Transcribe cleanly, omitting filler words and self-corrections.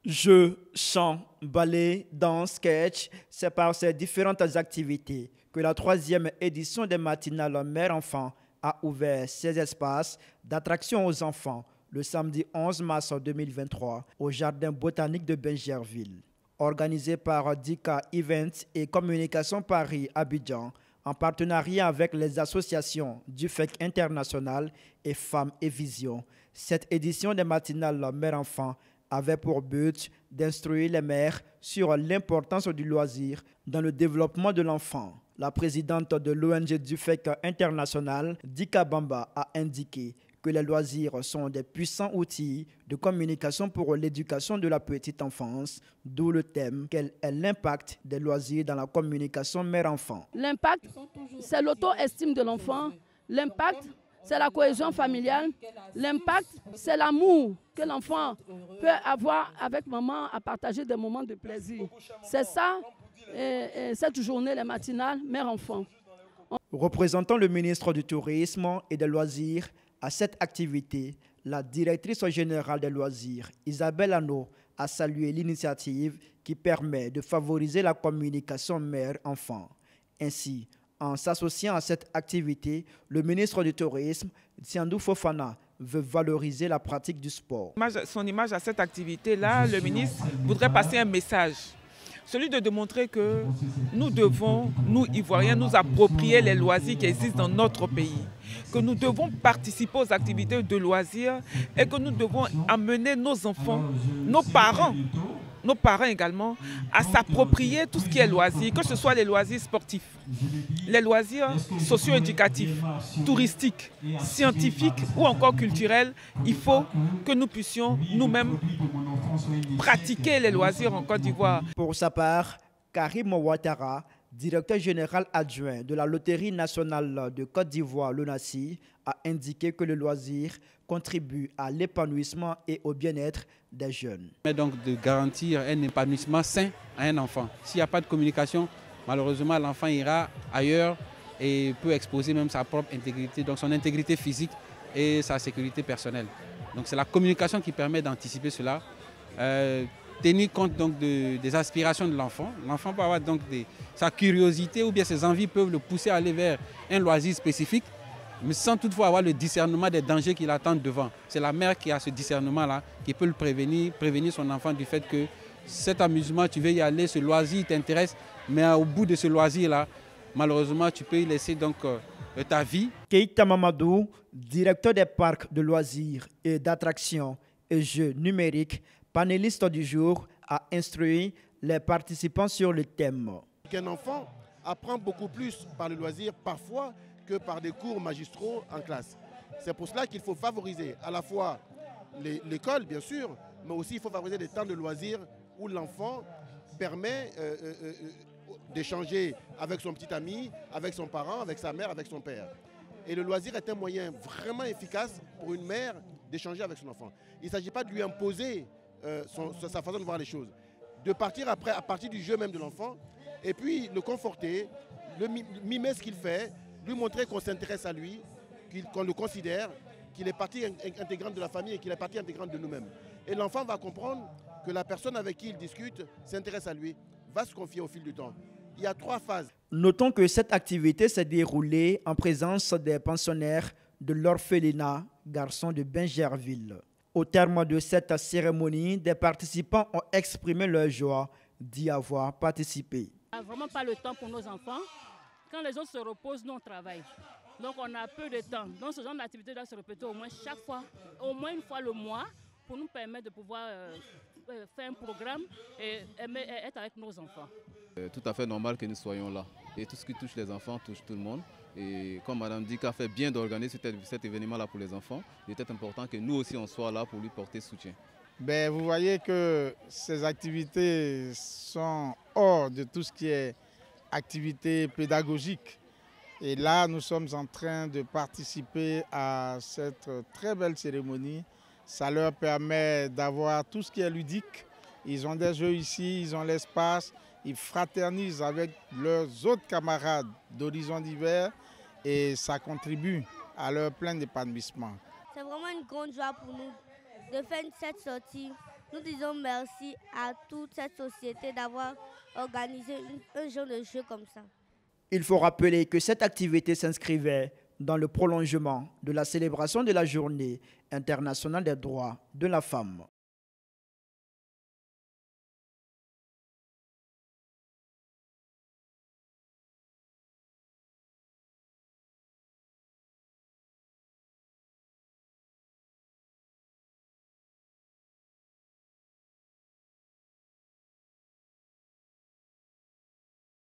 Jeux, chants, ballets, danse, sketch, c'est par ces différentes activités que la troisième édition des matinales Mère-Enfant a ouvert ses espaces d'attraction aux enfants le samedi 11 mars 2023 au Jardin botanique de Bingerville. Organisé par Dika Events et Communication Paris Abidjan, en partenariat avec les associations du FEC International et Femmes et Vision, cette édition des matinales Mère-Enfant avait pour but d'instruire les mères sur l'importance du loisir dans le développement de l'enfant. La présidente de l'ONG du FEC International, Dika Bamba, a indiqué que les loisirs sont des puissants outils de communication pour l'éducation de la petite enfance, d'où le thème « Quel est l'impact des loisirs dans la communication mère-enfant ?» L'impact, c'est l'auto-estime de l'enfant. L'impact, c'est la cohésion familiale. L'impact, c'est l'amour que l'enfant peut avoir avec maman à partager des moments de plaisir. C'est ça, cette journée, les matinales, mère-enfant. Représentant le ministre du Tourisme et des Loisirs à cette activité, la directrice générale des loisirs, Isabelle Hano, a salué l'initiative qui permet de favoriser la communication mère-enfant. Ainsi, en s'associant à cette activité, le ministre du Tourisme, Tiandou Fofana, veut valoriser la pratique du sport. Son image à cette activité-là, le ministre voudrait passer un message. Celui de démontrer que nous devons, nous Ivoiriens, nous approprier les loisirs qui existent dans notre pays. Que nous devons participer aux activités de loisirs et que nous devons amener nos enfants, nos parents également, à s'approprier tout ce qui est loisirs, que ce soit les loisirs sportifs, les loisirs socio-éducatifs, touristiques, scientifiques ou encore culturels. Il faut que nous puissions nous-mêmes pratiquer les loisirs en Côte d'Ivoire. Pour sa part, Karim Ouattara, directeur général adjoint de la Loterie nationale de Côte d'Ivoire, l'ONACI, a indiqué que le loisir contribue à l'épanouissement et au bien-être des jeunes. Mais donc de garantir un épanouissement sain à un enfant. S'il n'y a pas de communication, malheureusement l'enfant ira ailleurs et peut exposer même sa propre intégrité, donc son intégrité physique et sa sécurité personnelle. Donc c'est la communication qui permet d'anticiper cela. Tenir compte donc des aspirations de l'enfant. L'enfant peut avoir donc sa curiosité ou bien ses envies peuvent le pousser à aller vers un loisir spécifique, mais sans toutefois avoir le discernement des dangers qui l'attendent devant. C'est la mère qui a ce discernement-là, qui peut le prévenir son enfant du fait que cet amusement, tu veux y aller, ce loisir t'intéresse, mais au bout de ce loisir-là, malheureusement, tu peux y laisser donc ta vie. Keïta Mamadou, directeur des parcs de loisirs et d'attractions et jeux numériques, panéliste du jour, a instruit les participants sur le thème. Qu'un enfant apprend beaucoup plus par le loisir parfois que par des cours magistraux en classe. C'est pour cela qu'il faut favoriser à la fois l'école, bien sûr, mais aussi il faut favoriser des temps de loisirs où l'enfant permet d'échanger avec son petit ami, avec son parent, avec sa mère, avec son père. Et le loisir est un moyen vraiment efficace pour une mère d'échanger avec son enfant. Il ne s'agit pas de lui imposer sa façon de voir les choses. De partir après, à partir du jeu même de l'enfant, et puis le conforter, mimer ce qu'il fait, lui montrer qu'on s'intéresse à lui, qu'on le considère, qu'il est partie intégrante de la famille et qu'il est partie intégrante de nous-mêmes. Et l'enfant va comprendre que la personne avec qui il discute s'intéresse à lui, va se confier au fil du temps. Il y a 3 phases. Notons que cette activité s'est déroulée en présence des pensionnaires de l'orphelinat garçon de Bingerville. Au terme de cette cérémonie, des participants ont exprimé leur joie d'y avoir participé. On n'a vraiment pas le temps pour nos enfants. Quand les autres se reposent, nous on travaille. Donc on a peu de temps. Donc ce genre d'activité doit se répéter au moins chaque fois, au moins une fois le mois, pour nous permettre de pouvoir faire un programme et être avec nos enfants. C'est tout à fait normal que nous soyons là. Et tout ce qui touche les enfants touche tout le monde. Et comme Mme Dika fait bien d'organiser cet événement-là pour les enfants, il était important que nous aussi on soit là pour lui porter soutien. Vous voyez que ces activités sont hors de tout ce qui est activité pédagogique. Et là, nous sommes en train de participer à cette très belle cérémonie. Ça leur permet d'avoir tout ce qui est ludique. Ils ont des jeux ici, ils ont l'espace, ils fraternisent avec leurs autres camarades d'horizons divers et ça contribue à leur plein épanouissement. C'est vraiment une grande joie pour nous de faire cette sortie Nous disons merci à toute cette société d'avoir organisé un genre de jeu comme ça. Il faut rappeler que cette activité s'inscrivait dans le prolongement de la célébration de la Journée internationale des droits de la femme.